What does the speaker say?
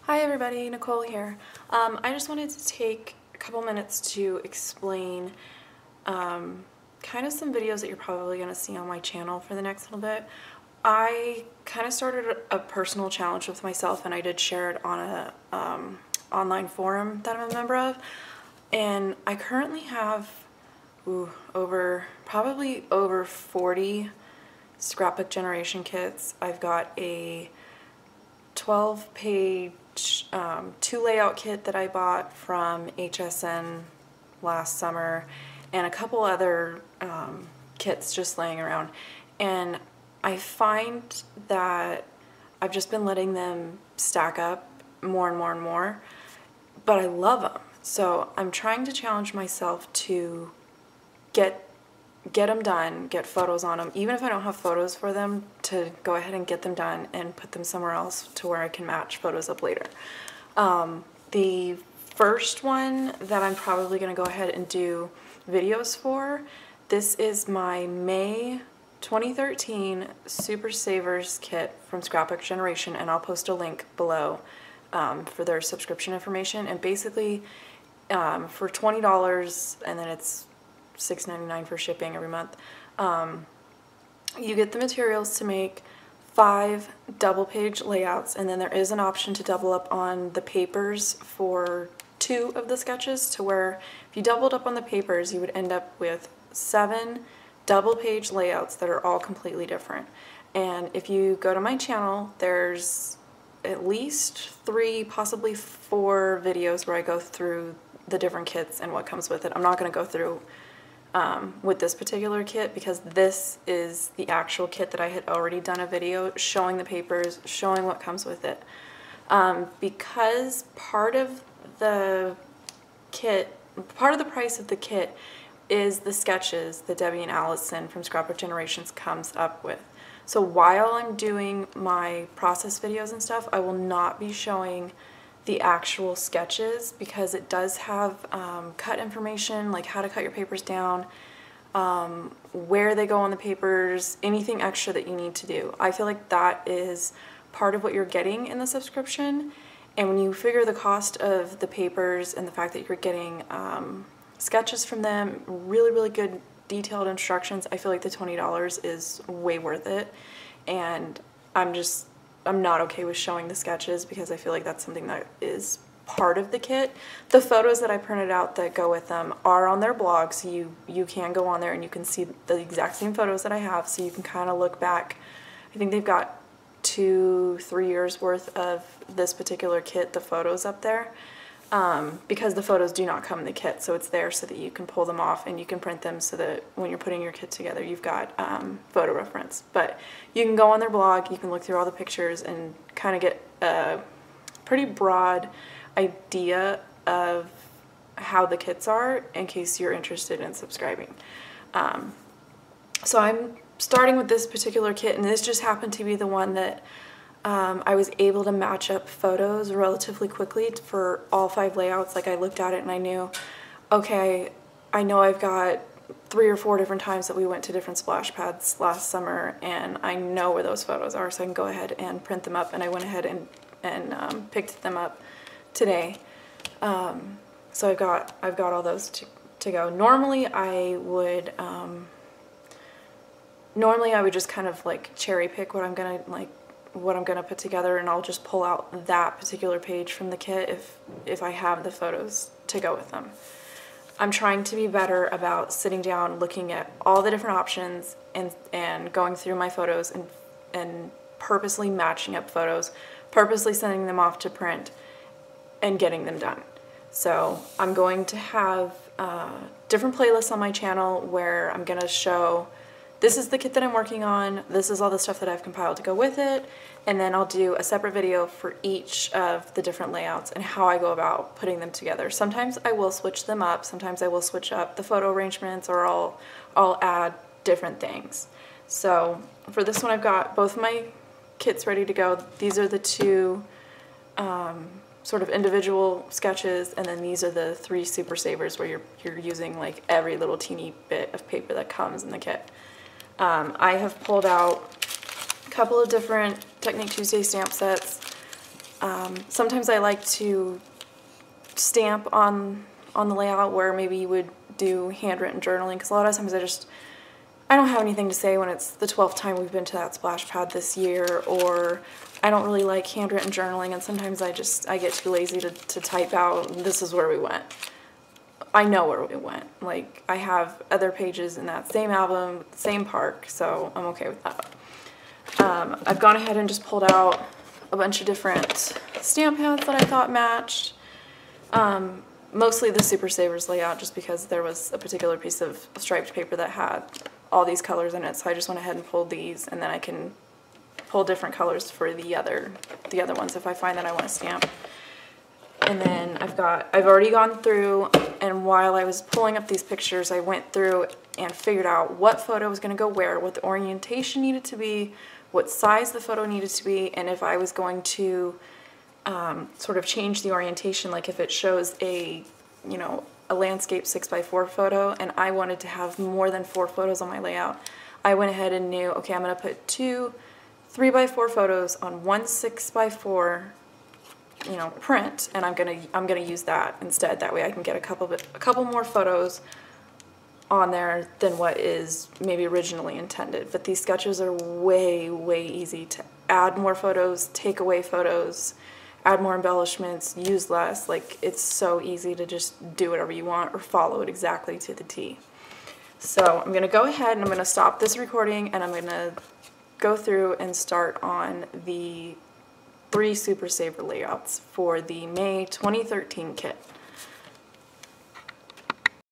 Hi everybody, Nicole here. I just wanted to take a couple minutes to explain kind of some videos that you're probably going to see on my channel for the next little bit. I kind of started a personal challenge with myself, and I did share it on a online forum that I'm a member of, and I currently have probably over 40 Scrapbook Generation kits. I've got a 12-page 2 layout kit that I bought from HSN last summer, and a couple other kits just laying around. And I find that I've just been letting them stack up more and more and more, but I love them. So I'm trying to challenge myself to get them done, get photos on them, even if I don't have photos for them, to go ahead and get them done and put them somewhere else to where I can match photos up later. The first one that I'm probably going to go ahead and do videos for, this is my May 2013 Super Savers kit from Scrapbook Generation, and I'll post a link below for their subscription information. And basically for $20, and then it's $6.99 for shipping every month, you get the materials to make 5 double-page layouts, and then there is an option to double up on the papers for 2 of the sketches, to where if you doubled up on the papers, you would end up with 7 double-page layouts that are all completely different. And if you go to my channel, there's at least 3, possibly 4 videos where I go through the different kits and what comes with it. I'm not going to go through with this particular kit, because this is the actual kit that I had already done a video showing the papers, showing what comes with it. Because part of the price of the kit is the sketches that Debbie and Allison from Scrapbook Generations comes up with. So while I'm doing my process videos and stuff, I will not be showing the actual sketches, because it does have cut information, like how to cut your papers down, where they go on the papers, anything extra that you need to do. I feel like that is part of what you're getting in the subscription, and when you figure the cost of the papers and the fact that you're getting sketches from them, really good detailed instructions, I feel like the $20 is way worth it. And I'm not okay with showing the sketches, because I feel like that's something that is part of the kit. The photos that I printed out that go with them are on their blog, so you can go on there and you can see the exact same photos that I have, so you can kind of look back. I think they've got 2-3 years worth of this particular kit, the photos up there, because the photos do not come in the kit, so it's there so that you can pull them off and you can print them, so that when you're putting your kit together, you've got photo reference. But you can go on their blog, you can look through all the pictures and kind of get a pretty broad idea of how the kits are, in case you're interested in subscribing. So I'm starting with this particular kit, and this just happened to be the one that I was able to match up photos relatively quickly for all 5 layouts. Like, I looked at it and I knew, okay, I know I've got 3 or 4 different times that we went to different splash pads last summer, and I know where those photos are, so I can go ahead and print them up. And I went ahead and picked them up today. So I've got all those to go. Normally I would just kind of like cherry pick what I'm gonna put together, and I'll just pull out that particular page from the kit if I have the photos to go with them. I'm trying to be better about sitting down, looking at all the different options, and going through my photos and purposely matching up photos, purposely sending them off to print, and getting them done. So I'm going to have different playlists on my channel where I'm going to show, this is the kit that I'm working on, this is all the stuff that I've compiled to go with it, and then I'll do a separate video for each of the different layouts and how I go about putting them together. Sometimes I will switch them up, sometimes I will switch up the photo arrangements, or I'll add different things. So for this one, I've got both my kits ready to go. These are the 2 sort of individual sketches, and then these are the 3 super savers where you're using like every little teeny bit of paper that comes in the kit. I have pulled out a couple of different Technique Tuesday stamp sets. Sometimes I like to stamp on the layout where maybe you would do handwritten journaling, because a lot of times I don't have anything to say when it's the 12th time we've been to that splash pad this year, or I don't really like handwritten journaling, and sometimes I get too lazy to type out, this is where we went. I know where we went. Like, I have other pages in that same album, same park, so I'm okay with that. I've gone ahead and just pulled out a bunch of different stamp pads that I thought matched. Mostly the Super Savers layout, just because there was a particular piece of striped paper that had all these colors in it, so I just went ahead and pulled these, and then I can pull different colors for the other ones if I find that I want to stamp. And then I've already gone through, and while I was pulling up these pictures, I went through and figured out what photo was going to go where, what the orientation needed to be, what size the photo needed to be, and if I was going to sort of change the orientation, like if it shows a landscape 6x4 photo and I wanted to have more than 4 photos on my layout, I went ahead and knew, okay, I'm going to put 2 3x4 photos on one 6x4 print, and I'm gonna use that instead. That way I can get a couple more photos on there than what is maybe originally intended. But these sketches are way easy to add more photos, take away photos, add more embellishments, use less. Like, it's so easy to just do whatever you want or follow it exactly to the T. So I'm gonna go ahead and I'm gonna stop this recording, and I'm gonna go through and start on the 3 Super Saver layouts for the May 2013 kit.